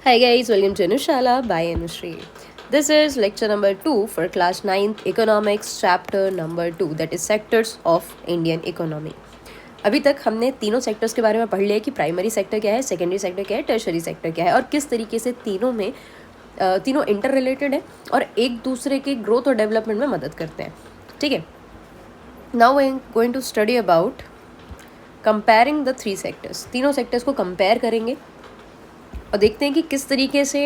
Hi guys, welcome to Anushala by Anushree. This is lecture number 2 for class 9th Economics chapter number 2 that is sectors of Indian economy. अभी तक हमने तीनों sectors के बारे में पढ़ लिया कि प्राइमरी सेक्टर क्या है, सेकेंडरी सेक्टर क्या है, टर्शरी सेक्टर क्या है और किस तरीके से तीनों इंटर रिलेटेड है और एक दूसरे के ग्रोथ और डेवलपमेंट में मदद करते हैं. ठीक है. Now I am going to study about comparing the three sectors. तीनों सेक्टर्स को कंपेयर करेंगे और देखते हैं कि किस तरीके से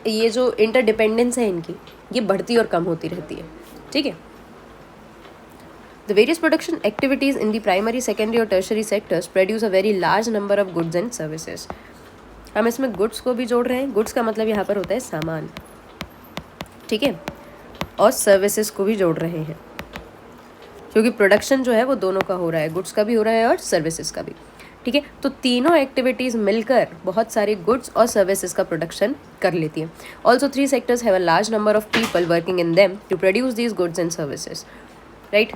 ये जो इंटरडिपेंडेंस है इनकी ये बढ़ती और कम होती रहती है. ठीक है. The various production activities in the primary, secondary और tertiary sectors produce a very large number of goods and services. हम इसमें गुड्स को भी जोड़ रहे हैं. गुड्स का मतलब यहाँ पर होता है सामान. ठीक है. और सर्विसेज को भी जोड़ रहे हैं क्योंकि प्रोडक्शन जो है वो दोनों का हो रहा है, गुड्स का भी हो रहा है और सर्विसेज का भी. ठीक है. तो तीनों एक्टिविटीज़ मिलकर बहुत सारे गुड्स और सर्विसेज का प्रोडक्शन कर लेती हैं. Also three sectors have a large number of people working in them to produce these goods and services. Right.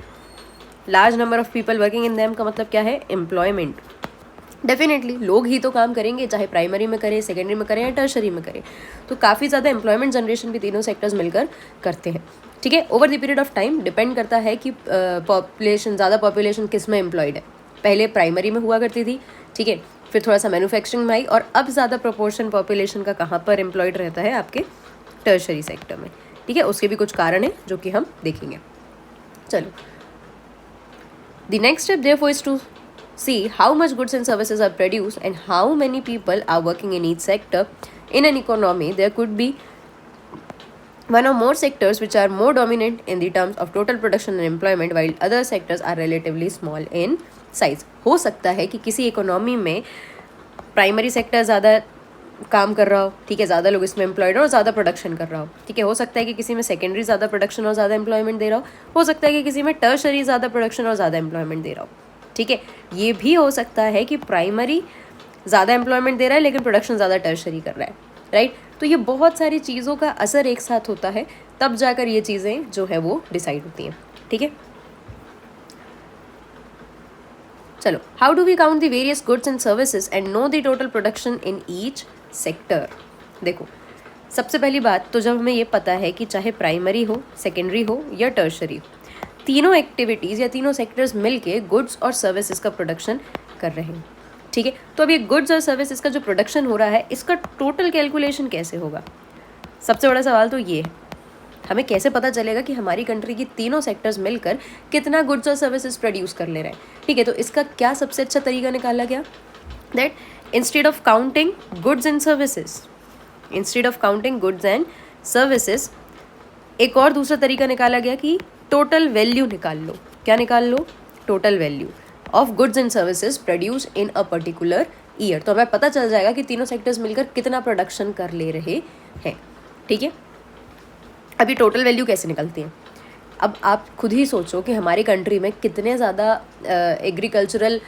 Large number of people working in them का मतलब क्या है? एम्प्लॉयमेंट. डेफिनेटली लोग ही तो काम करेंगे, चाहे प्राइमरी में करें, सेकेंडरी में करें या टर्शरी में करें. तो काफ़ी ज़्यादा एम्प्लॉयमेंट जनरेशन भी तीनों सेक्टर्स मिलकर करते हैं. ठीक है. Over the period of time depend करता है कि ज़्यादा पॉपुलेशन किस में एम्प्लॉयड है. पहले प्राइमरी में हुआ करती थी. ठीक है. फिर थोड़ा सा मैन्युफैक्चरिंग में आई और अब ज़्यादा प्रोपोर्शन पॉपुलेशन का कहाँ पर एम्प्लॉयड रहता है? आपके टर्शरी सेक्टर में. ठीक है. उसके भी कुछ कारण हैं जो कि हम देखेंगे. चलो. The next step therefore is to see how much goods and services are produced and how many people are working in each sector. In an economy there could be one or more sectors which are more dominant in the terms of total production and employment while other sectors are relatively small in size. हो सकता है कि किसी economy में primary sector ज़्यादा काम कर रहा हो. ठीक है. ज़्यादा लोग इसमें एम्प्लॉयड हो और ज़्यादा प्रोडक्शन कर रहा हो. ठीक है. हो सकता है कि किसी में सेकेंडरी ज़्यादा प्रोडक्शन और ज़्यादा एम्प्लॉयमेंट दे रहा हो सकता है कि किसी में टर्शरी ज़्यादा प्रोडक्शन और ज़्यादा एम्प्लॉयमेंट दे रहा हो. ठीक है. ये भी हो सकता है कि प्राइमरी ज़्यादा एम्प्लॉयमेंट दे रहा है लेकिन प्रोडक्शन ज़्यादा टर्शरी कर रहा है. राइट. तो ये बहुत सारी चीज़ों का असर एक साथ होता है, तब जाकर ये चीज़ें जो है वो डिसाइड होती हैं. ठीक है. चलो. How do we count the various goods and services and know the total production in each sector. देखो, सबसे पहली बात तो जब हमें ये पता है कि चाहे प्राइमरी हो, सेकेंडरी हो या टर्शरी हो, तीनों एक्टिविटीज़ या तीनों सेक्टर्स मिलके गुड्स और सर्विसेज का प्रोडक्शन कर रहे हैं. ठीक है. तो अब ये गुड्स और सर्विसेज का जो प्रोडक्शन हो रहा है इसका टोटल कैलकुलेशन कैसे होगा? सबसे बड़ा सवाल तो ये है. हमें कैसे पता चलेगा कि हमारी कंट्री की तीनों सेक्टर्स मिलकर कितना गुड्स और सर्विसेज प्रोड्यूस कर ले रहे हैं? ठीक है. तो इसका क्या सबसे अच्छा तरीका निकाला गया? That instead of counting goods and services एक और दूसरा तरीका निकाला गया कि टोटल वैल्यू निकाल लो. क्या निकाल लो? Total value of goods and services produce in a particular year. तो हमें पता चल जाएगा कि तीनों सेक्टर्स मिलकर कितना प्रोडक्शन कर ले रहे हैं. ठीक है. अभी टोटल वैल्यू कैसे निकलती है? अब आप खुद ही सोचो कि हमारी कंट्री में कितने ज़्यादा एग्रीकल्चरल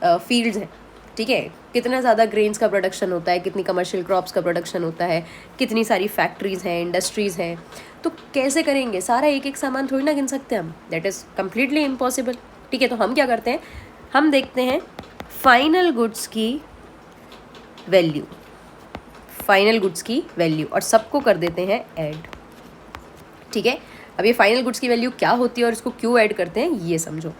फील्ड्स हैं. ठीक है. कितना ज़्यादा ग्रेन्स का प्रोडक्शन होता है, कितनी कमर्शियल क्रॉप्स का प्रोडक्शन होता है, कितनी सारी फैक्ट्रीज़ हैं, इंडस्ट्रीज़ हैं. तो कैसे करेंगे? सारा एक एक सामान थोड़ी ना गिन सकते हम. That is completely impossible. ठीक है. तो हम क्या करते हैं? हम देखते हैं फाइनल गुड्स की वैल्यू और सबको कर देते हैं ऐड. ठीक है. अब ये फाइनल गुड्स की वैल्यू क्या होती है और इसको क्यों ऐड करते हैं ये समझो.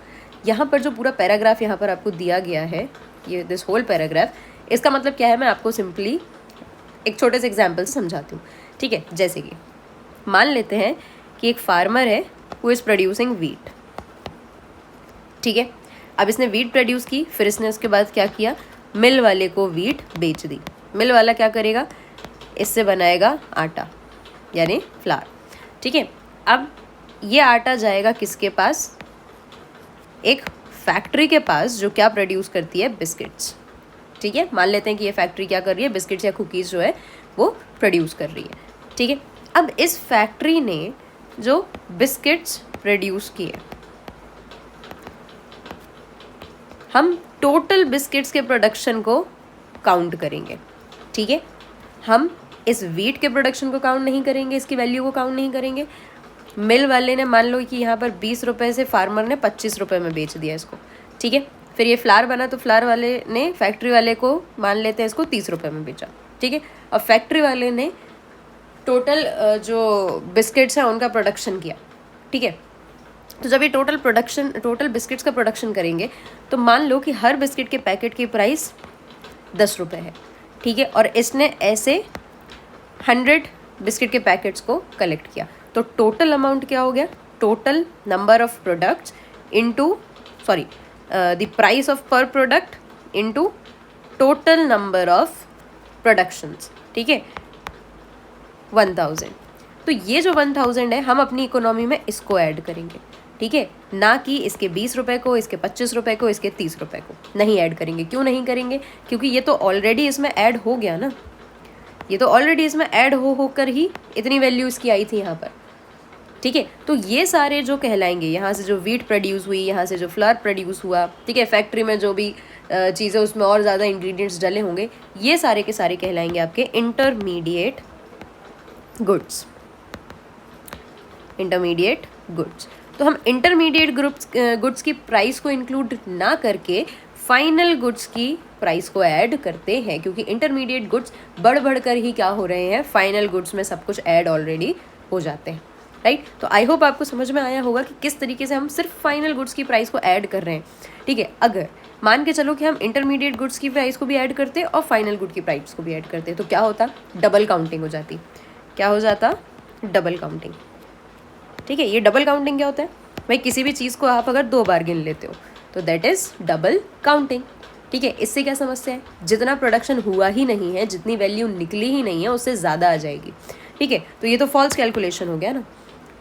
यहाँ पर जो पूरा पैराग्राफ यहाँ पर आपको दिया गया है, ये दिस होल पैराग्राफ, इसका मतलब क्या है मैं आपको सिंपली एक छोटे से एग्जाम्पल से समझाती हूँ. ठीक है. जैसे कि मान लेते हैं कि एक फार्मर है हु इज़ प्रोड्यूसिंग वीट. ठीक है. अब इसने वीट प्रोड्यूस की, फिर इसने उसके बाद क्या किया? मिल वाले को वीट बेच दी. मिल वाला क्या करेगा? इससे बनाएगा आटा यानी फ्लावर. ठीक है. अब ये आटा जाएगा किसके पास? एक फैक्ट्री के पास जो क्या प्रोड्यूस करती है? बिस्किट्स. ठीक है. मान लेते हैं कि ये फैक्ट्री क्या कर रही है? बिस्किट्स या कुकीज़ जो है वो प्रोड्यूस कर रही है. ठीक है. अब इस फैक्ट्री ने जो बिस्किट्स प्रोड्यूस किए, हम टोटल बिस्किट्स के प्रोडक्शन को काउंट करेंगे. ठीक है. हम इस वीट के प्रोडक्शन को काउंट नहीं करेंगे, इसकी वैल्यू को काउंट नहीं करेंगे. मिल वाले ने मान लो कि यहाँ पर 20 रुपये से फार्मर ने 25 रुपये में बेच दिया इसको. ठीक है. फिर ये फ्लावर बना तो फ्लावर वाले ने फैक्ट्री वाले को मान लेते हैं इसको 30 रुपये में बेचा. ठीक है। और फैक्ट्री वाले ने टोटल जो बिस्किट्स हैं उनका प्रोडक्शन किया, ठीक है। तो जब ये टोटल बिस्किट्स का प्रोडक्शन करेंगे तो मान लो कि हर बिस्किट के पैकेट की प्राइस 10 रुपये है, ठीक है। और इसने ऐसे 100 बिस्किट के पैकेट्स को कलेक्ट किया, तो टोटल अमाउंट क्या हो गया, total number of products into the price of per product into total number of productions, ठीक है, 1000। तो ये जो 1000 है हम अपनी इकोनॉमी में इसको ऐड करेंगे, ठीक है, ना कि इसके 20 रुपये को, इसके 25 रुपये को, इसके 30 रुपये को नहीं ऐड करेंगे। क्यों नहीं करेंगे, क्योंकि ये तो ऑलरेडी इसमें ऐड हो गया ना, ये तो ऑलरेडी इसमें ऐड होकर ही इतनी वैल्यू इसकी आई थी यहाँ पर, ठीक है। तो ये सारे जो कहलाएंगे, यहाँ से जो वीट प्रोड्यूस हुई, यहाँ से जो फ्लावर प्रोड्यूस हुआ, ठीक है, फैक्ट्री में जो भी चीज़ें उसमें और ज़्यादा इंग्रेडिएंट्स डले होंगे, ये सारे के सारे कहलाएंगे आपके इंटरमीडिएट गुड्स। Intermediate goods. तो हम इंटरमीडिएट गुड्स की प्राइस को इंक्लूड ना करके फाइनल गुड्स की प्राइस को ऐड करते हैं, क्योंकि इंटरमीडिएट गुड्स बढ़ कर ही क्या हो रहे हैं, फाइनल गुड्स में सब कुछ ऐड ऑलरेडी हो जाते हैं, राइट। तो आई होप आपको समझ में आया होगा कि किस तरीके से हम सिर्फ फाइनल गुड्स की प्राइस को ऐड कर रहे हैं, ठीक है। अगर मान के चलो कि हम इंटरमीडिएट गुड्स की प्राइस को भी ऐड करते और फाइनल गुड की प्राइस को भी ऐड करते, तो क्या होता, डबल काउंटिंग हो जाती। क्या हो जाता, डबल काउंटिंग, ठीक है। ये डबल काउंटिंग क्या होता है भाई, किसी भी चीज़ को आप अगर 2 बार गिन लेते हो तो दैट इज़ डबल काउंटिंग, ठीक है। इससे क्या समस्या है, जितना प्रोडक्शन हुआ ही नहीं है, जितनी वैल्यू निकली ही नहीं है, उससे ज़्यादा आ जाएगी, ठीक है। तो ये तो फॉल्स कैलकुलेशन हो गया ना,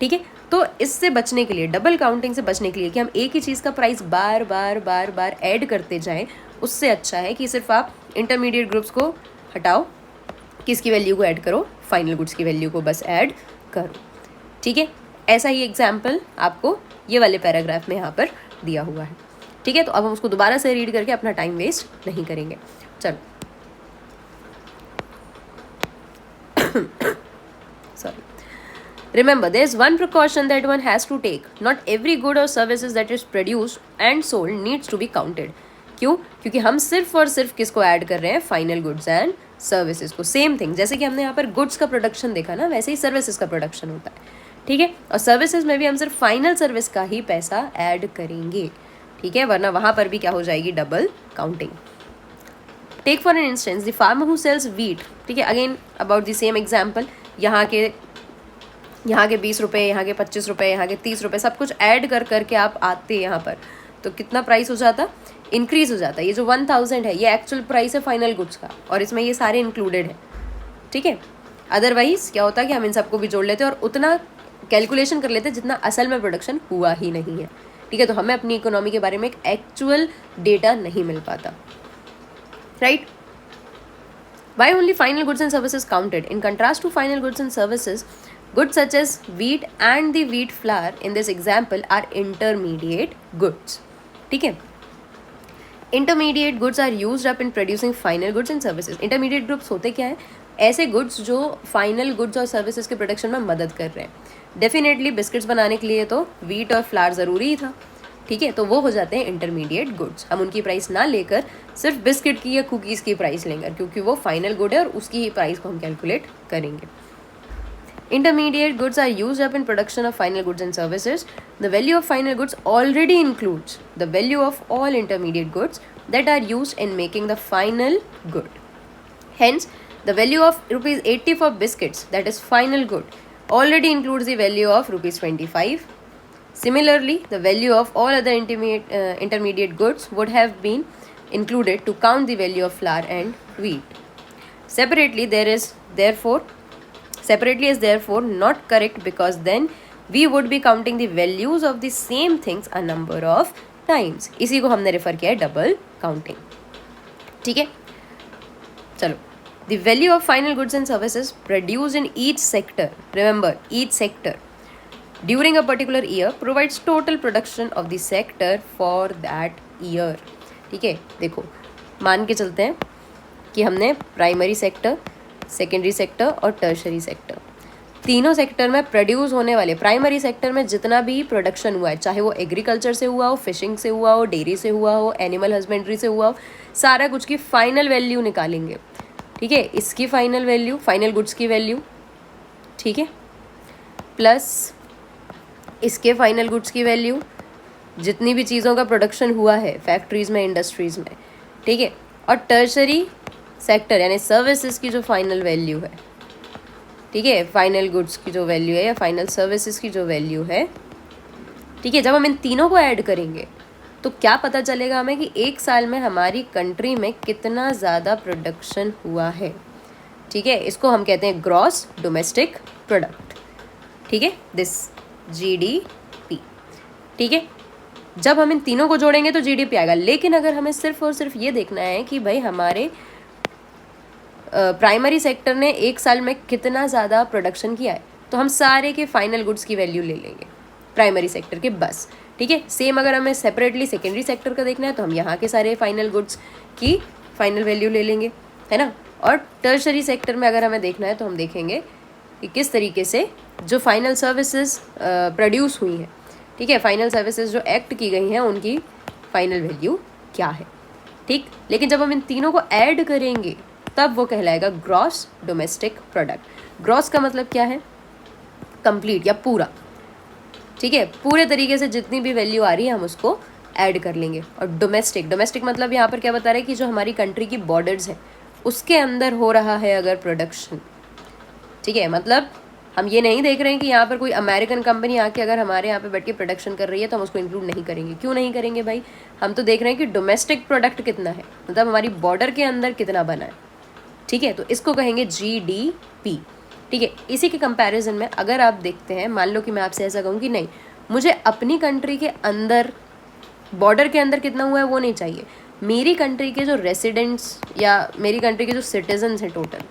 ठीक है। तो इससे बचने के लिए, डबल काउंटिंग से बचने के लिए कि हम एक ही चीज़ का प्राइस बार बार ऐड करते जाएं, उससे अच्छा है कि सिर्फ आप इंटरमीडिएट ग्रुप्स को हटाओ, किसकी वैल्यू को ऐड करो, फाइनल गुड्स की वैल्यू को बस ऐड करो, ठीक है। ऐसा ही एग्जाम्पल आपको ये वाले पैराग्राफ में यहाँ पर दिया हुआ है, ठीक है। तो अब हम उसको दोबारा से रीड करके अपना टाइम वेस्ट नहीं करेंगे, चलो। Sorry. Remember, there is one precaution that one has to take. Not every good or services that is produced and sold needs to be counted. क्यों, क्योंकि हम सिर्फ और सिर्फ किसको ऐड कर रहे हैं, फाइनल गुड्स एंड सर्विसेज को। सेम थिंग, जैसे कि हमने यहाँ पर गुड्स का प्रोडक्शन देखा ना, वैसे ही सर्विसेज का प्रोडक्शन होता है, ठीक है। और सर्विसेज में भी हम सिर्फ फाइनल सर्विस का ही पैसा ऐड करेंगे, ठीक है, वरना वहाँ पर भी क्या हो जाएगी, double counting. Take for an instance the farmer who sells wheat, ठीक है, again about the same example, यहाँ के 20 रुपये, यहाँ के 25 रुपये, यहाँ के 30 रुपये, सब कुछ ऐड करके आप आते यहाँ पर, तो कितना प्राइस हो जाता, इंक्रीज हो जाता है। ये जो 1000 है ये एक्चुअल प्राइस है फाइनल गुड्स का, और इसमें ये सारे इंक्लूडेड है, ठीक है। अदरवाइज क्या होता है कि हम इन सबको भी जोड़ लेते और उतना कैलकुलेशन कर लेते जितना असल में प्रोडक्शन हुआ ही नहीं है, ठीक है। तो हमें अपनी इकोनॉमी के बारे में एक एक्चुअल डेटा नहीं मिल पाता, right. Why only final goods and services counted? In contrast to final goods and services, goods such as wheat and the wheat flour in this example are intermediate goods, ठीक है। Intermediate goods are used up in producing final goods and services. Intermediate groups होते क्या है, ऐसे goods जो final goods और services के production में मदद कर रहे हैं। डेफिनेटली बिस्किट्स बनाने के लिए तो वीट और फ्लावर ज़रूरी ही था, ठीक है, तो वो हो जाते हैं इंटरमीडिएट गुड्स। हम उनकी प्राइस ना लेकर सिर्फ बिस्किट की या कुकीज़ की प्राइस लेंगे, क्योंकि वो फाइनल गुड है और उसकी ही प्राइस को हम कैलकुलेट करेंगे। Intermediate goods are used up in production of final goods and services. The value of final goods already includes the value of all intermediate goods that are used in making the final good. Hence, the value of ₹80 for biscuits, that is final good, already includes the value of ₹25. Similarly, the value of all other intermediate goods would have been included to count the value of flour and wheat. Separately is therefore not correct, because then we would be counting the values of the same things a number of times. इसी को हमने refer किया है double counting, ठीक है। चलो, the value of final goods and services produced in each sector, remember each sector, during a particular year provides total production of the sector for that year, ठीक है। देखो, मान के चलते हैं कि हमने प्राइमरी सेक्टर, सेकेंडरी सेक्टर और टर्शरी सेक्टर, तीनों सेक्टर में प्रोड्यूस होने वाले, प्राइमरी सेक्टर में जितना भी प्रोडक्शन हुआ है, चाहे वो एग्रीकल्चर से हुआ हो, फिशिंग से हुआ हो, डेयरी से हुआ हो, एनिमल हस्बेंड्री से हुआ हो, सारा कुछ की फाइनल वैल्यू निकालेंगे, ठीक है, इसकी फाइनल वैल्यू, फाइनल गुड्स की वैल्यू, ठीक है, प्लस इसके फाइनल गुड्स की वैल्यू, जितनी भी चीज़ों का प्रोडक्शन हुआ है फैक्ट्रीज़ में, इंडस्ट्रीज़ में, ठीक है, और टर्शरी सेक्टर यानी सर्विसेज की जो फाइनल वैल्यू है, ठीक है, फाइनल गुड्स की जो वैल्यू है या फाइनल सर्विसेज की जो वैल्यू है, ठीक है। जब हम इन तीनों को ऐड करेंगे तो क्या पता चलेगा हमें कि एक साल में हमारी कंट्री में कितना ज़्यादा प्रोडक्शन हुआ है, ठीक है। इसको हम कहते हैं ग्रॉस डोमेस्टिक प्रोडक्ट, ठीक है, दिस GDP, ठीक है। जब हम इन तीनों को जोड़ेंगे तो GDP आएगा, लेकिन अगर हमें सिर्फ और सिर्फ ये देखना है कि भाई हमारे प्राइमरी सेक्टर ने एक साल में कितना ज़्यादा प्रोडक्शन किया है, तो हम सारे के फाइनल गुड्स की वैल्यू ले लेंगे प्राइमरी सेक्टर के बस, ठीक है। सेम अगर हमें सेपरेटली सेकेंडरी सेक्टर का देखना है तो हम यहाँ के सारे फाइनल गुड्स की फाइनल वैल्यू ले लेंगे, है ना। और टर्शरी सेक्टर में अगर हमें देखना है तो हम देखेंगे कि किस तरीके से जो फाइनल सर्विसेज प्रोड्यूस हुई हैं, ठीक है, फाइनल सर्विसेज जो एक्ट की गई हैं उनकी फाइनल वैल्यू क्या है, ठीक। लेकिन जब हम इन तीनों को ऐड करेंगे तब वो कहलाएगा ग्रॉस डोमेस्टिक प्रोडक्ट। ग्रॉस का मतलब क्या है, कंप्लीट या पूरा, ठीक है, पूरे तरीके से जितनी भी वैल्यू आ रही है हम उसको ऐड कर लेंगे। और डोमेस्टिक, डोमेस्टिक मतलब यहाँ पर क्या बता रहे हैं कि जो हमारी कंट्री की बॉर्डर्स हैं उसके अंदर हो रहा है अगर प्रोडक्शन, ठीक है, मतलब हम ये नहीं देख रहे हैं कि यहाँ पर कोई अमेरिकन कंपनी आके अगर हमारे यहाँ पे बैठ के प्रोडक्शन कर रही है तो हम उसको इंक्लूड नहीं करेंगे। क्यों नहीं करेंगे भाई, हम तो देख रहे हैं कि डोमेस्टिक प्रोडक्ट कितना है, मतलब हमारी बॉर्डर के अंदर कितना बना है, ठीक है। तो इसको कहेंगे GDP, ठीक है। इसी के कंपैरिजन में अगर आप देखते हैं, मान लो कि मैं आपसे ऐसा कहूँ कि नहीं, मुझे अपनी कंट्री के अंदर बॉर्डर के अंदर कितना हुआ है वो नहीं चाहिए, मेरी कंट्री के जो रेसिडेंट्स या मेरी कंट्री के जो सिटीजन्स हैं टोटल,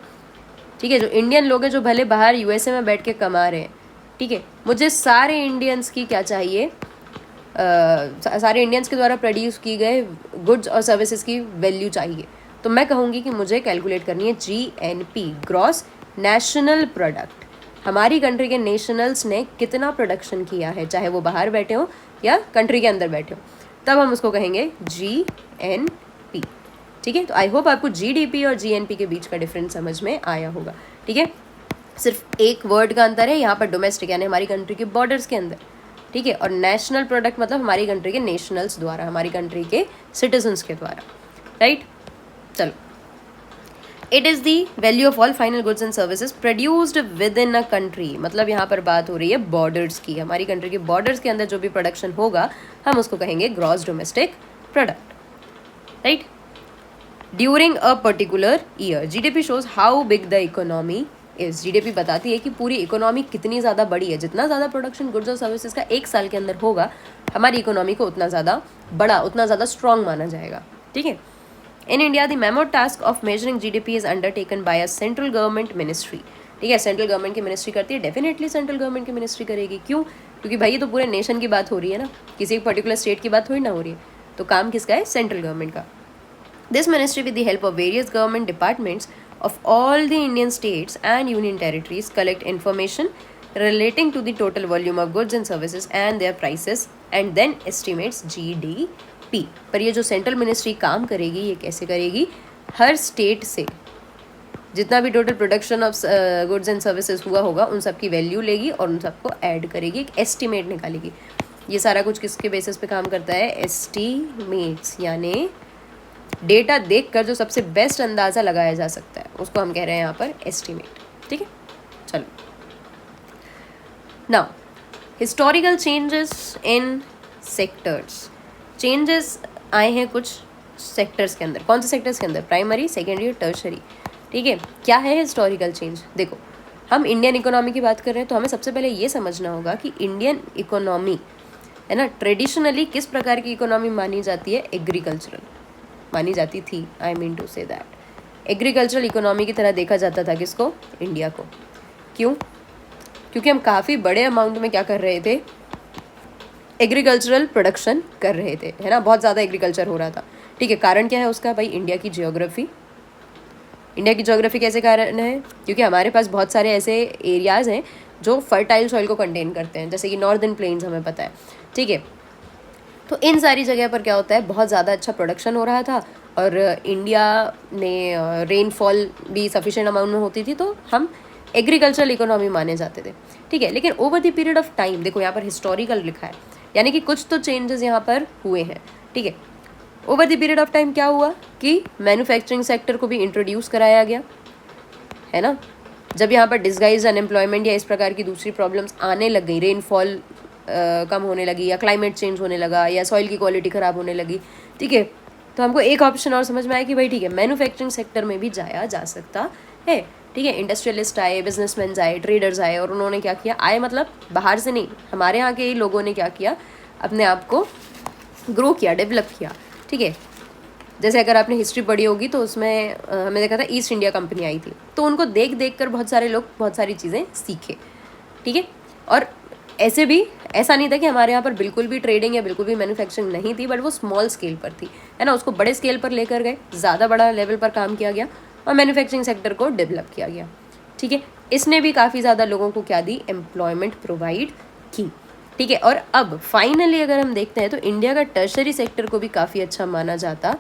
ठीक है, जो इंडियन लोग हैं जो भले बाहर USA में बैठ के कमा रहे हैं, ठीक है, मुझे सारे इंडियंस की क्या चाहिए, सारे इंडियंस के द्वारा प्रोड्यूस की गए गुड्स और सर्विसेज की वैल्यू चाहिए। तो मैं कहूँगी कि मुझे कैलकुलेट करनी है GNP, ग्रॉस नेशनल प्रोडक्ट। हमारी कंट्री के नेशनल्स ने कितना प्रोडक्शन किया है, चाहे वो बाहर बैठे हो या कंट्री के अंदर बैठे हो, तब हम उसको कहेंगे GNP, ठीक है। तो आई होप आपको GDP और GNP के बीच का डिफरेंस समझ में आया होगा, ठीक है। सिर्फ एक वर्ड का अंतर है, यहाँ पर डोमेस्टिक यानी हमारी कंट्री के बॉर्डर्स के अंदर, ठीक है, और नेशनल प्रोडक्ट मतलब हमारी कंट्री के नेशनल्स द्वारा, हमारी कंट्री के सिटीजन्स के द्वारा, राइट। चलो, it is the value of all final goods and services produced with in a country, मतलब यहाँ पर बात हो रही है बॉर्डर्स की, हमारी कंट्री के बॉर्डर्स के अंदर जो भी प्रोडक्शन होगा हम उसको कहेंगे gross domestic product, right. During a particular year, GDP shows how big the economy is. GDP बताती है कि पूरी इकोनॉमी कितनी ज़्यादा बड़ी है, जितना ज़्यादा प्रोडक्शन गुड्स और सर्विसेज का एक साल के अंदर होगा हमारी इकोनॉमी को उतना ज़्यादा बड़ा, उतना ज़्यादा स्ट्रॉन्ग माना जाएगा, ठीक है। In India the memo task of measuring GDP is undertaken by a central government ministry, ठीक है, सेंट्रल गवर्नमेंट की मिनिस्ट्री करती है, डेफिनेटली सेंट्रल गवर्नमेंट की मिनिस्ट्री करेगी। क्यों, क्योंकि भाई ये तो पूरे नेशन की बात हो रही है ना, किसी एक पर्टिकुलर स्टेट की बात थोड़ी ना हो रही है, तो काम किसका है, सेंट्रल गवर्नमेंट का। This ministry, with the help of various government departments of all the Indian states and union territories, collect information relating to the total volume of goods and services and their prices and then estimates GDP। पर ये जो central ministry काम करेगी ये कैसे करेगी, हर state से जितना भी total production of goods and services हुआ होगा उन सब की वैल्यू लेगी और उन सबको ऐड करेगी, एक एस्टिमेट निकालेगी। ये सारा कुछ किसके बेसिस पे काम करता है, एस्टिमेट्स, यानी डेटा देखकर जो सबसे बेस्ट अंदाज़ा लगाया जा सकता है उसको हम कह रहे हैं यहाँ पर एस्टिमेट, ठीक है। चलो, now historical changes in sectors, changes आए हैं कुछ सेक्टर्स के अंदर। कौन से सेक्टर्स के अंदर, प्राइमरी, सेकेंडरी और टर्शरी, ठीक है। क्या है हिस्टोरिकल चेंज, देखो हम इंडियन इकोनॉमी की बात कर रहे हैं तो हमें सबसे पहले ये समझना होगा कि इंडियन इकोनॉमी है ना, ट्रेडिशनली किस प्रकार की इकोनॉमी मानी जाती है, एग्रीकल्चरल मानी जाती थी, I mean to say that agricultural economy की तरह देखा जाता था किसको, इंडिया को। क्यों, क्योंकि हम काफ़ी बड़े अमाउंट में क्या कर रहे थे, एग्रीकल्चरल प्रोडक्शन कर रहे थे, है ना, बहुत ज़्यादा एग्रीकल्चर हो रहा था, ठीक है। कारण क्या है उसका, भाई इंडिया की जियोग्राफी। इंडिया की जियोग्राफी कैसे कारण है, क्योंकि हमारे पास बहुत सारे ऐसे एरियाज़ हैं जो फर्टाइल सॉइल को कंटेन करते हैं, जैसे कि नॉर्दर्न प्लेन्स हमें पता है, ठीक है। तो इन सारी जगह पर क्या होता है, बहुत ज़्यादा अच्छा प्रोडक्शन हो रहा था और इंडिया में रेनफॉल भी सफिशेंट अमाउंट में होती थी, तो हम एग्रीकल्चरल इकोनॉमी माने जाते थे, ठीक है। लेकिन over the period of time, देखो यहाँ पर हिस्टोरिकल लिखा है, यानी कि कुछ तो चेंजेस यहाँ पर हुए हैं, ठीक है। Over the period of time क्या हुआ कि मैन्युफैक्चरिंग सेक्टर को भी इंट्रोड्यूस कराया गया, है ना। जब यहाँ पर डिस्गाइज अनएम्प्लॉयमेंट या इस प्रकार की दूसरी प्रॉब्लम्स आने लग गई, रेनफॉल कम होने लगी या क्लाइमेट चेंज होने लगा या सॉइल की क्वालिटी ख़राब होने लगी, ठीक है, तो हमको एक ऑप्शन और समझ में आया कि भाई ठीक है, मैन्युफैक्चरिंग सेक्टर में भी जाया जा सकता है, ठीक है। इंडस्ट्रियलिस्ट आए, बिजनेसमैन आए, ट्रेडर्स आए, और उन्होंने क्या किया, आए मतलब बाहर से नहीं, हमारे यहाँ के लोगों ने क्या किया, अपने आप को ग्रो किया, डेवलप किया, ठीक है। जैसे अगर आपने हिस्ट्री पढ़ी होगी तो उसमें हमने देखा था ईस्ट इंडिया कंपनी आई थी, तो उनको देख देख कर बहुत सारे लोग बहुत सारी चीज़ें सीखे, ठीक है। और ऐसे भी ऐसा नहीं था कि हमारे यहाँ पर बिल्कुल भी ट्रेडिंग या बिल्कुल भी मैन्युफैक्चरिंग नहीं थी, बट वो स्मॉल स्केल पर थी, है ना। उसको बड़े स्केल पर लेकर गए, ज़्यादा बड़ा लेवल पर काम किया गया और मैन्युफैक्चरिंग सेक्टर को डेवलप किया गया, ठीक है। इसने भी काफ़ी ज़्यादा लोगों को क्या दी, एम्प्लॉयमेंट प्रोवाइड की, ठीक है। और अब फाइनली अगर हम देखते हैं तो इंडिया का टर्शरी सेक्टर को भी काफ़ी अच्छा माना जाता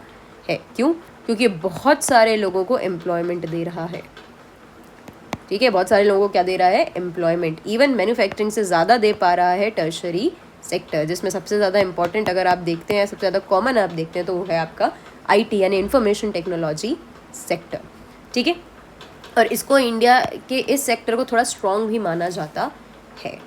है। क्यों? क्योंकि बहुत सारे लोगों को एम्प्लॉयमेंट दे रहा है, ठीक है। बहुत सारे लोगों को क्या दे रहा है, एम्प्लॉयमेंट। इवन मैन्युफैक्चरिंग से ज़्यादा दे पा रहा है टर्शरी सेक्टर, जिसमें सबसे ज़्यादा इंपॉर्टेंट अगर आप देखते हैं, सबसे ज़्यादा कॉमन आप देखते हैं, तो वो है आपका IT यानी इंफॉर्मेशन टेक्नोलॉजी सेक्टर, ठीक है। और इसको इंडिया के इस सेक्टर को थोड़ा स्ट्रॉन्ग भी माना जाता है,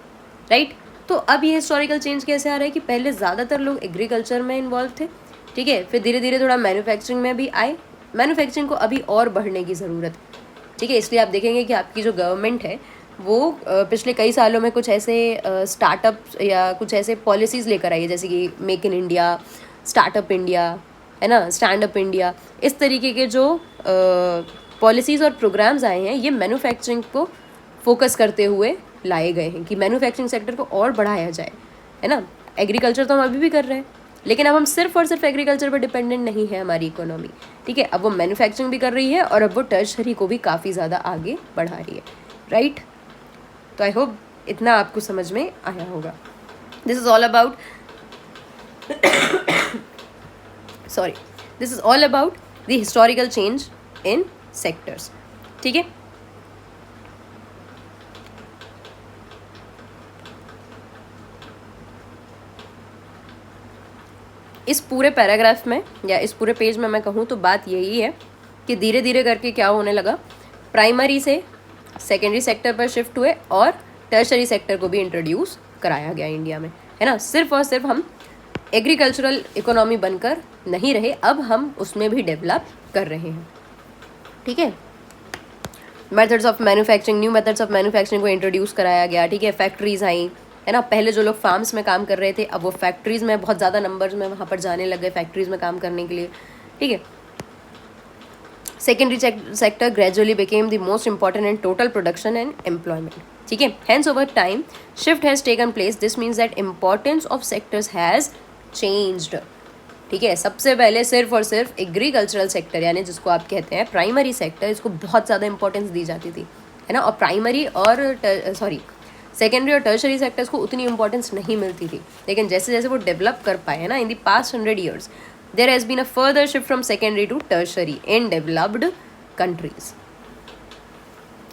राइट। तो अब ये हिस्टोरिकल चेंज कैसे आ रहा है कि पहले ज़्यादातर लोग एग्रीकल्चर में इन्वॉल्व थे, ठीक है, फिर धीरे धीरे थोड़ा मैन्युफैक्चरिंग में भी आए। मैन्युफैक्चरिंग को अभी और बढ़ने की ज़रूरत है, ठीक है। इसलिए आप देखेंगे कि आपकी जो गवर्नमेंट है वो पिछले कई सालों में कुछ ऐसे स्टार्टअप या कुछ ऐसे पॉलिसीज़ लेकर आई है, जैसे कि make in India, startup India, है ना, स्टैंड अप इंडिया। इस तरीके के जो पॉलिसीज़ और प्रोग्राम्स आए हैं, ये मैन्युफैक्चरिंग को फोकस करते हुए लाए गए हैं कि मैन्युफैक्चरिंग सेक्टर को और बढ़ाया जाए, है ना। एग्रीकल्चर तो हम अभी भी कर रहे हैं, लेकिन अब हम सिर्फ और सिर्फ एग्रीकल्चर पर डिपेंडेंट नहीं है हमारी इकोनॉमी, ठीक है। अब वो मैन्युफैक्चरिंग भी कर रही है और अब वो टर्शरी को भी काफ़ी ज़्यादा आगे बढ़ा रही है, राइट। तो आई होप इतना आपको समझ में आया होगा। This is all about sorry this is all about the historical change in sectors, ठीक है। इस पूरे पैराग्राफ में या इस पूरे पेज में मैं कहूँ तो बात यही है कि धीरे धीरे करके क्या होने लगा, प्राइमरी से सेकेंडरी सेक्टर पर शिफ्ट हुए और टर्शरी सेक्टर को भी इंट्रोड्यूस कराया गया इंडिया में, है ना। सिर्फ और सिर्फ हम एग्रीकल्चरल इकोनॉमी बनकर नहीं रहे, अब हम उसमें भी डेवलप कर रहे हैं, ठीक है। Methods of manufacturing, new methods of manufacturing को इंट्रोड्यूस कराया गया, ठीक है। फैक्ट्रीज आई, है ना। पहले जो लोग फार्म्स में काम कर रहे थे, अब वो फैक्ट्रीज़ में बहुत ज़्यादा नंबर्स में वहाँ पर जाने लग गए फैक्ट्रीज़ में काम करने के लिए, ठीक है। Secondary sector gradually became the most important in total production and employment, ठीक है। Hence over time shift has taken place, this means that importance of sectors has changed, ठीक है। सबसे पहले सिर्फ और सिर्फ एग्रीकल्चरल सेक्टर यानी जिसको आप कहते हैं प्राइमरी सेक्टर, इसको बहुत ज़्यादा इंपॉर्टेंस दी जाती थी, है ना। और प्राइमरी और सेकेंडरी और टर्शरी सेक्टर्स को उतनी इंपॉर्टेंस नहीं मिलती थी, लेकिन जैसे जैसे वो डेवलप कर पाए, है ना, in the past 100 years there has been a further shift from secondary to tertiary in developed countries.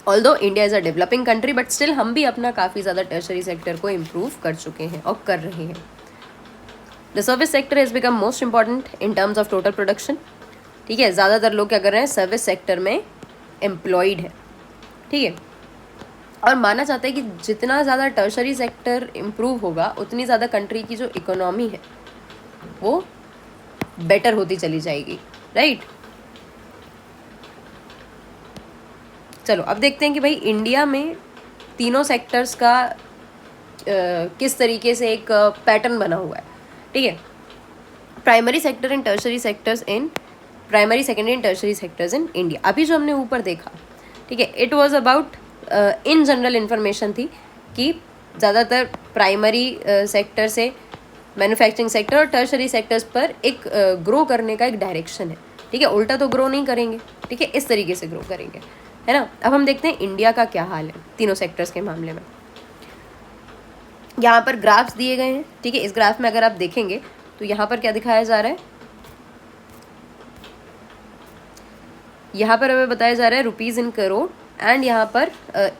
Although India is a developing country, but still हम भी अपना काफ़ी ज़्यादा टर्शरी सेक्टर को इम्प्रूव कर चुके हैं और कर रहे हैं। The service sector has become most important in terms of total production, ठीक है। ज़्यादातर लोग क्या कर रहे हैं, सर्विस सेक्टर में एम्प्लॉयड है, ठीक है। और माना जाता है कि जितना ज़्यादा टर्शरी सेक्टर इम्प्रूव होगा, उतनी ज़्यादा कंट्री की जो इकोनॉमी है वो बेटर होती चली जाएगी, राइट। चलो अब देखते हैं कि भाई इंडिया में तीनों सेक्टर्स का किस तरीके से एक पैटर्न बना हुआ है, ठीक है। Primary sector and tertiary sectors in primary secondary and tertiary sectors in India. अभी जो हमने ऊपर देखा, ठीक है, it was about in general information थी कि ज़्यादातर प्राइमरी सेक्टर से मैन्युफैक्चरिंग सेक्टर और टर्शरी सेक्टर्स पर एक ग्रो करने का एक डायरेक्शन है, ठीक है। उल्टा तो ग्रो नहीं करेंगे, ठीक है, इस तरीके से ग्रो करेंगे, है ना। अब हम देखते हैं इंडिया का क्या हाल है तीनों सेक्टर्स के मामले में। यहाँ पर ग्राफ्स दिए गए हैं, ठीक है। इस ग्राफ में अगर आप देखेंगे तो यहाँ पर क्या दिखाया जा रहा है, यहाँ पर हमें बताया जा रहा है रुपीज़ इन करोड़, एंड यहाँ पर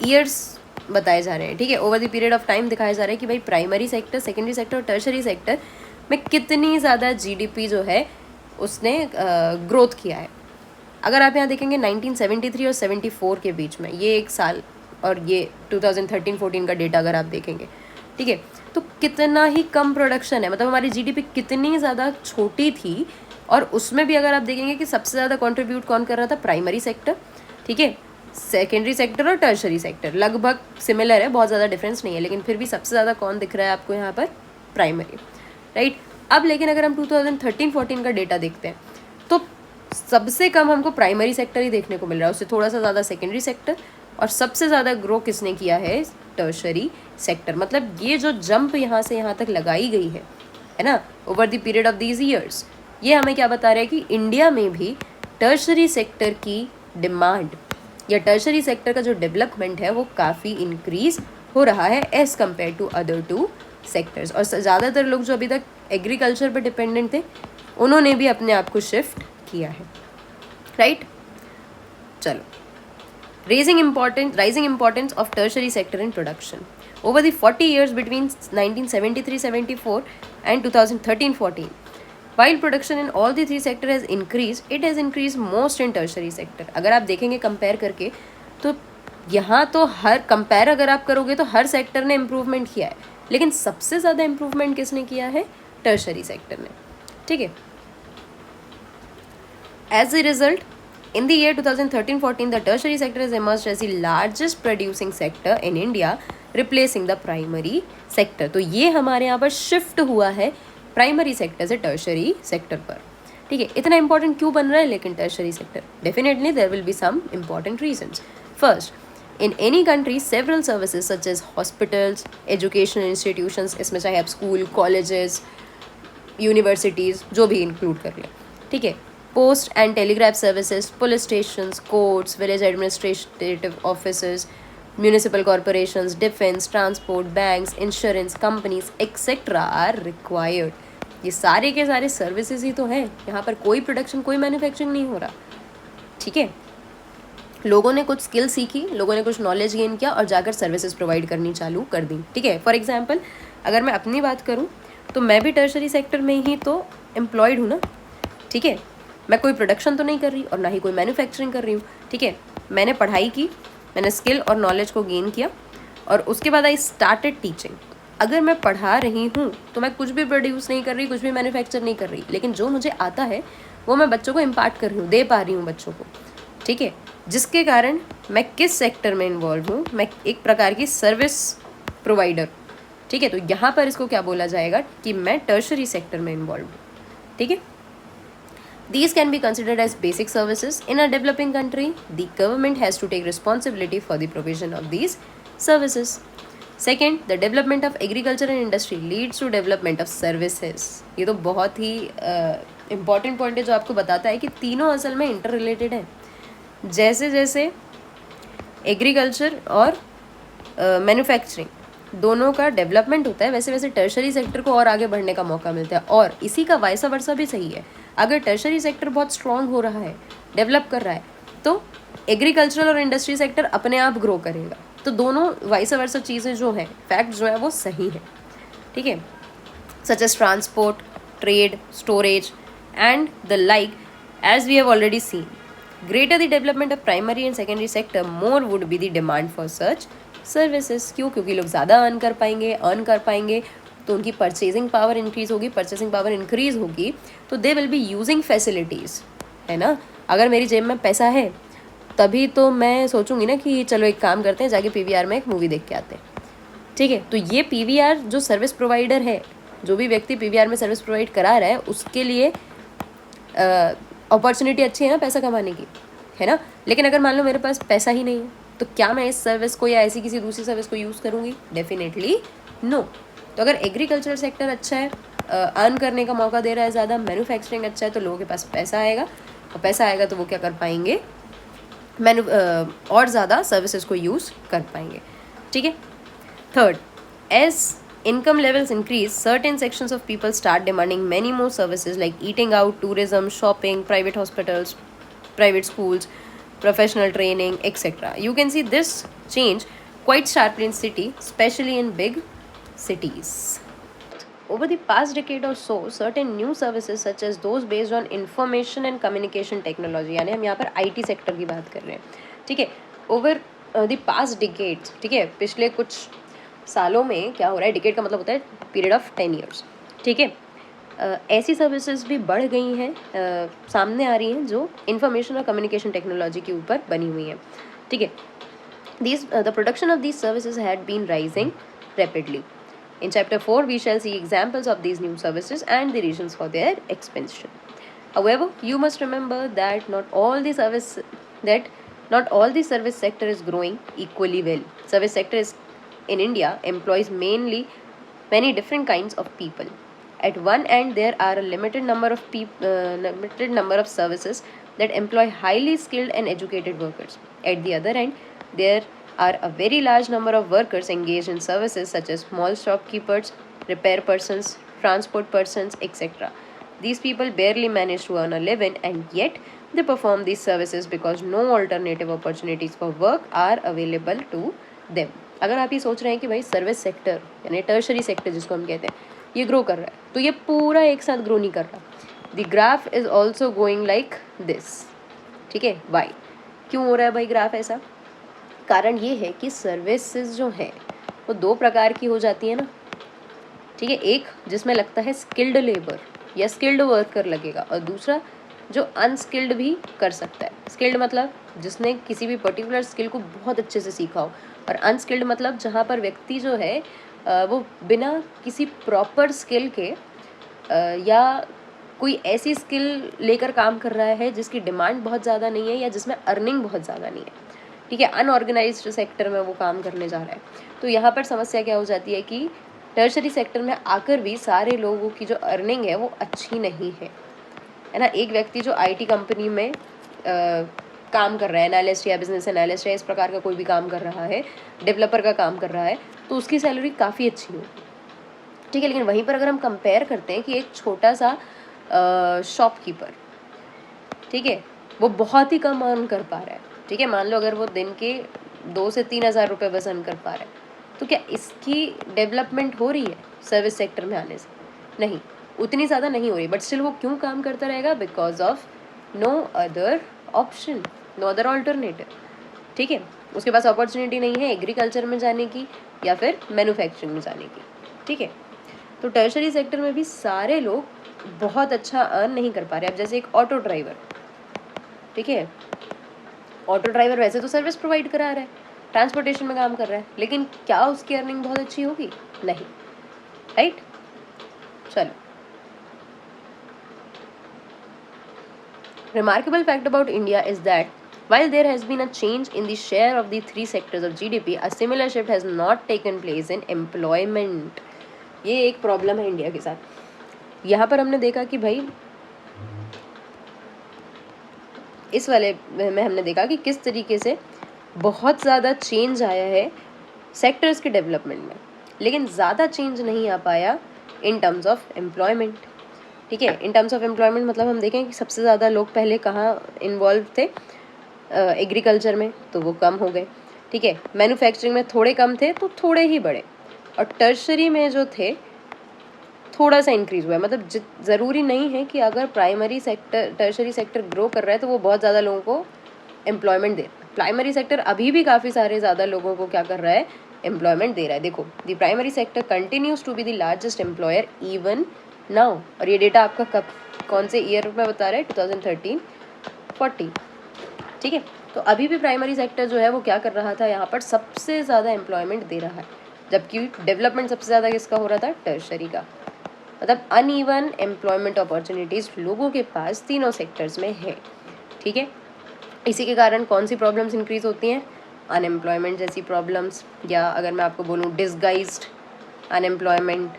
ईयर्स बताए जा रहे हैं, ठीक है। Over the period of time दिखाया जा रहा है कि भाई प्राइमरी सेक्टर, सेकेंडरी सेक्टर और टर्शरी सेक्टर में कितनी ज़्यादा जीडीपी जो है उसने ग्रोथ किया है। अगर आप यहाँ देखेंगे 1973 और 74 के बीच में, ये एक साल, और ये 2013-14 का डेटा अगर आप देखेंगे, ठीक है, तो कितना ही कम प्रोडक्शन है, मतलब हमारी जीडीपी कितनी ज़्यादा छोटी थी। और उसमें भी अगर आप देखेंगे कि सबसे ज़्यादा कंट्रीब्यूट कौन कर रहा था, प्राइमरी सेक्टर, ठीक है। सेकेंडरी सेक्टर और टर्शरी सेक्टर लगभग सिमिलर है, बहुत ज़्यादा डिफरेंस नहीं है, लेकिन फिर भी सबसे ज़्यादा कौन दिख रहा है आपको यहाँ पर, प्राइमरी, राइट। अब लेकिन अगर हम 2013-14 का डेटा देखते हैं तो सबसे कम हमको प्राइमरी सेक्टर ही देखने को मिल रहा है, उससे थोड़ा सा ज़्यादा सेकेंडरी सेक्टर, और सबसे ज़्यादा ग्रो किसने किया है, टर्शरी सेक्टर। मतलब ये जो जंप यहाँ से यहाँ तक लगाई गई है ना, over the period of these years, ये हमें क्या बता रहा है कि इंडिया में भी टर्शरी सेक्टर की डिमांड या टर्शरी सेक्टर का जो डेवलपमेंट है वो काफ़ी इंक्रीज हो रहा है as compare to other two sectors. और ज़्यादातर लोग जो अभी तक एग्रीकल्चर पर डिपेंडेंट थे उन्होंने भी अपने आप को शिफ्ट किया है, राइट। चलो, rising importance of tertiary sector in production over the 40 years between 1973-74 and 2013-14. While production in all the three sector has increased, it has increased most in tertiary sector. अगर आप देखेंगे कंपेयर करके तो यहाँ तो हर कंपेयर अगर आप करोगे तो हर सेक्टर ने इम्प्रूवमेंट किया है, लेकिन सबसे ज़्यादा इम्प्रूवमेंट किसने किया है, टर्शरी सेक्टर ने, ठीक है। As a result, in the year 2013-14, the tertiary sector has emerged as the largest producing sector in India, replacing the primary sector. तो ये हमारे यहाँ पर शिफ्ट हुआ है प्राइमरी सेक्टर से टर्शरी सेक्टर पर, ठीक है। इतना इंपॉर्टेंट क्यों बन रहा है लेकिन tertiary sector? Definitely there will be some important reasons. First, in any country several services such as hospitals, educational institutions, इसमें चाहे आप स्कूल, कॉलेजेस, यूनिवर्सिटीज़ जो भी इंक्लूड कर लें, ठीक है, post and telegraph services, police stations, courts, village administrative offices, municipal corporations, defense, transport, banks, insurance companies, etc. are required. ये सारे के सारे सर्विसेज ही तो हैं, यहाँ पर कोई प्रोडक्शन, कोई मैन्युफैक्चरिंग नहीं हो रहा, ठीक है। लोगों ने कुछ स्किल सीखी, लोगों ने कुछ नॉलेज गेन किया और जाकर सर्विसेज प्रोवाइड करनी चालू कर दी, ठीक है। फॉर एग्जांपल अगर मैं अपनी बात करूँ तो मैं भी टर्शरी सेक्टर में ही तो एम्प्लॉयड हूँ ना, ठीक है। मैं कोई प्रोडक्शन तो नहीं कर रही और ना ही कोई मैन्युफैक्चरिंग कर रही हूँ, ठीक है। मैंने पढ़ाई की, मैंने स्किल और नॉलेज को गेन किया और उसके बाद आई स्टार्टेड टीचिंग। अगर मैं पढ़ा रही हूँ तो मैं कुछ भी प्रोड्यूस नहीं कर रही, कुछ भी मैन्युफैक्चर नहीं कर रही, लेकिन जो मुझे आता है वो मैं बच्चों को इम्पार्ट कर रही हूँ, दे पा रही हूँ बच्चों को, ठीक है। जिसके कारण मैं किस सेक्टर में इन्वॉल्व हूँ, मैं एक प्रकार की सर्विस प्रोवाइडर, ठीक है। तो यहाँ पर इसको क्या बोला जाएगा कि मैं टर्शरी सेक्टर में इन्वॉल्व हूँ, ठीक है। These can be considered as basic services. In a developing country, the government has to take responsibility for the provision of these services. Second, the development of agriculture and industry leads to development of services. ये तो बहुत ही important point है जो आपको बताता है कि तीनों असल में इंटर रिलेटेड हैं। जैसे जैसे एग्रीकल्चर और मैन्युफैक्चरिंग दोनों का डेवलपमेंट होता है, वैसे वैसे टर्शरी सेक्टर को और आगे बढ़ने का मौका मिलता है। और इसी का वाइसा वर्सा भी सही है, अगर टर्शरी सेक्टर बहुत स्ट्रांग हो रहा है, डेवलप कर रहा है, तो एग्रीकल्चरल और इंडस्ट्री सेक्टर अपने आप ग्रो करेगा। तो दोनों वाइसा वर्सा चीज़ें जो हैं, फैक्ट जो है वो सही है, ठीक है। Such as transport, trade, storage and the like, as we have already seen, greater the development of primary and secondary sector, more would be the demand for such services. क्यों? क्योंकि लोग ज़्यादा अर्न कर पाएंगे तो उनकी परचेजिंग पावर इंक्रीज़ होगी, purchasing power increase होगी तो they will be using facilities, है ना। अगर मेरी जेब में पैसा है तभी तो मैं सोचूंगी ना कि चलो एक काम करते हैं, जाके पीवीआर में एक मूवी देख के आते हैं, ठीक है। तो ये पीवीआर जो सर्विस प्रोवाइडर है, जो भी व्यक्ति पीवीआर में सर्विस प्रोवाइड करा रहा है, उसके लिए अपॉर्चुनिटी अच्छी है ना पैसा कमाने की, है ना। लेकिन अगर मान लो मेरे पास पैसा ही नहीं है तो क्या मैं इस सर्विस को या ऐसी किसी दूसरी सर्विस को यूज़ करूँगी? Definitely no. तो अगर एग्रीकल्चर सेक्टर अच्छा है, अर्न करने का मौका दे रहा है ज़्यादा, मैन्युफैक्चरिंग अच्छा है, तो लोगों के पास पैसा आएगा, और पैसा आएगा तो वो क्या कर पाएंगे, और ज़्यादा सर्विसेज को यूज़ कर पाएंगे, ठीक है। Third, as income levels increase, certain sections of people start demanding many more services like eating out, tourism, shopping, private hospitals, private schools, professional training, etc. You can see this change quite sharply in city, especially in big cities. Over the past decade or so, certain new services such as those based on information and communication technology, यानी हम यहाँ पर IT sector की बात कर रहे हैं, ठीक है, ओवर द पास्ट डिकेड, ठीक है, पिछले कुछ सालों में क्या हो रहा है, डिकेड का मतलब होता है पीरियड ऑफ 10 years, ठीक है, ऐसी सर्विसेज भी बढ़ गई हैं, सामने आ रही हैं जो इंफॉर्मेशन और कम्युनिकेशन टेक्नोलॉजी के ऊपर बनी हुई हैं, ठीक है. The production of these services had been rising rapidly. In chapter 4, we shall see examples of these new services and the reasons for their expansion. However, you must remember that not all the service sector is growing equally well. Service sector in India employs many different kinds of people. At one end, there are a limited number of services that employ highly skilled and educated workers. At the other end, there are a very large number of workers engaged in services such as small shopkeepers, repair persons, transport persons, etc. These people barely manage to earn a living, and yet they perform these services because no alternative opportunities for work are available to them. अगर आप ये सोच रहे हैं कि भाई service sector यानी tertiary sector जिसको हम कहते हैं ये ग्रो कर रहा है, तो ये पूरा एक साथ ग्रो नहीं कर रहा. The graph is also going like this, ठीक है. वाई, क्यों हो रहा है भाई ग्राफ ऐसा? कारण ये है कि सर्विसेज जो है वो दो प्रकार की हो जाती है ना, ठीक है. एक जिसमें लगता है स्किल्ड लेबर या स्किल्ड वर्कर लगेगा, और दूसरा जो अनस्किल्ड भी कर सकता है. स्किल्ड मतलब जिसने किसी भी पर्टिकुलर स्किल को बहुत अच्छे से सीखा हो, और अनस्किल्ड मतलब जहाँ पर व्यक्ति जो है वो बिना किसी प्रॉपर स्किल के या कोई ऐसी स्किल लेकर काम कर रहा है जिसकी डिमांड बहुत ज़्यादा नहीं है या जिसमें अर्निंग बहुत ज़्यादा नहीं है, ठीक है. अनऑर्गेनाइज्ड सेक्टर में वो काम करने जा रहा है. तो यहाँ पर समस्या क्या हो जाती है कि टर्शरी सेक्टर में आकर भी सारे लोगों की जो अर्निंग है वो अच्छी नहीं है ना. एक व्यक्ति जो IT कंपनी में काम कर रहा है, एनालिस्ट या बिजनेस एनालिस्ट या इस प्रकार का कोई भी काम कर रहा है, डेवलपर का काम कर रहा है, तो उसकी सैलरी काफ़ी अच्छी हो, ठीक है. लेकिन वहीं पर अगर हम कंपेयर करते हैं कि एक छोटा सा शॉपकीपर, ठीक है, वो बहुत ही कम अर्न कर पा रहा है, ठीक है. मान लो अगर वो दिन के 2 से 3 हज़ार रुपये बस अर्न कर पा रहा है, तो क्या इसकी डेवलपमेंट हो रही है सर्विस सेक्टर में आने से? नहीं, उतनी ज़्यादा नहीं हो रही. बट स्टिल वो क्यों काम करता रहेगा? Because of no other option, no other alternative, ठीक है. उसके पास अपॉर्चुनिटी नहीं है एग्रीकल्चर में जाने की या फिर मैन्युफैक्चरिंग में जाने की, ठीक है. तो टर्शरी सेक्टर में भी सारे लोग बहुत अच्छा अर्न नहीं कर पा रहे. अब जैसे एक ऑटो ड्राइवर, ठीक है, ऑटो ड्राइवर वैसे तो सर्विस प्रोवाइड करा रहा है, ट्रांसपोर्टेशन में काम कर रहा है, लेकिन क्या उसकी अर्निंग बहुत अच्छी होगी? नहीं, राइट. चलो, remarkable fact about India is that while there has been a change in the share of the three sectors of GDP, a similar shift has not taken place in employment. ये एक problem है India के साथ. यहाँ पर हमने देखा कि भाई इस वाले में हमने देखा कि किस तरीके से बहुत ज़्यादा चेंज आया है सेक्टर्स के डेवलपमेंट में, लेकिन ज़्यादा चेंज नहीं आ पाया इन टर्म्स ऑफ एम्प्लॉयमेंट, ठीक है. इन टर्म्स ऑफ एम्प्लॉयमेंट मतलब हम देखें कि सबसे ज़्यादा लोग पहले कहाँ इन्वॉल्व थे? एग्रीकल्चर में, तो वो कम हो गए, ठीक है. मैन्युफैक्चरिंग में थोड़े कम थे तो थोड़े ही बढ़े, और टर्शरी में जो थे थोड़ा सा इंक्रीज़ हुआ है. मतलब ज़रूरी नहीं है कि अगर primary sector tertiary sector grow कर रहा है तो वो बहुत ज़्यादा लोगों को एम्प्लॉयमेंट दे. प्राइमरी सेक्टर अभी भी काफ़ी सारे ज़्यादा लोगों को क्या कर रहा है? एम्प्लॉयमेंट दे रहा है. देखो, the primary sector continues to be the largest employer even now. और ये डेटा आपका कब, कौन से ईयर में बता रहा है? 2013-14, ठीक है. तो अभी भी प्राइमरी सेक्टर जो है वो क्या कर रहा था? यहाँ पर सबसे ज़्यादा एम्प्लॉयमेंट दे रहा है, जबकि डेवलपमेंट सबसे ज़्यादा किसका हो रहा था? टर्शरी का. मतलब अनइवन एम्प्लॉयमेंट अपॉर्चुनिटीज़ लोगों के पास तीनों सेक्टर्स में है, ठीक है. इसी के कारण कौन सी प्रॉब्लम्स इंक्रीज़ होती हैं? अनएम्प्लॉयमेंट जैसी प्रॉब्लम्स, या अगर मैं आपको बोलूँ डिसगाइज्ड अनएम्प्लॉयमेंट,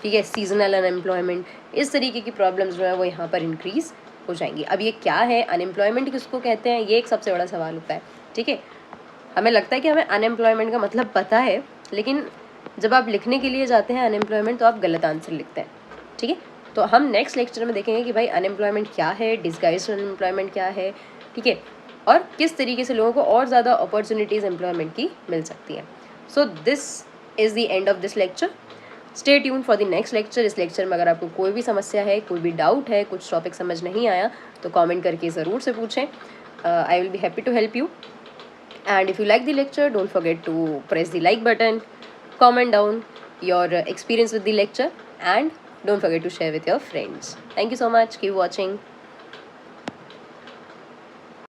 ठीक है, सीजनल अनएम्प्लॉयमेंट, इस तरीके की प्रॉब्लम्स जो है वो यहाँ पर इंक्रीज़ हो जाएंगी. अब ये क्या है? अनएम्प्लॉयमेंट किसको कहते हैं? ये एक सबसे बड़ा सवाल होता है, ठीक है. हमें लगता है कि हमें अनएम्प्लॉयमेंट का मतलब पता है, लेकिन जब आप लिखने के लिए जाते हैं अनएम्प्लॉयमेंट तो आप गलत आंसर लिखते हैं, ठीक है. तो हम नेक्स्ट लेक्चर में देखेंगे कि भाई अनएम्प्लॉयमेंट क्या है, डिसगाइज्ड अनएम्प्लॉयमेंट क्या है, ठीक ठीक है, और किस तरीके से लोगों को और ज़्यादा अपॉर्चुनिटीज़ एम्प्लॉयमेंट की मिल सकती है। So this is the end of this lecture. Stay tune for the next lecture. इस लेक्चर में अगर आपको कोई भी समस्या है, कोई भी डाउट है, कुछ टॉपिक समझ नहीं आया तो कमेंट करके ज़रूर से पूछें। I will be happy to help you. And if you like the lecture, don't forget to press the like button, comment down your experience with the lecture, and don't forget to share with your friends. Thank you so much. Keep watching.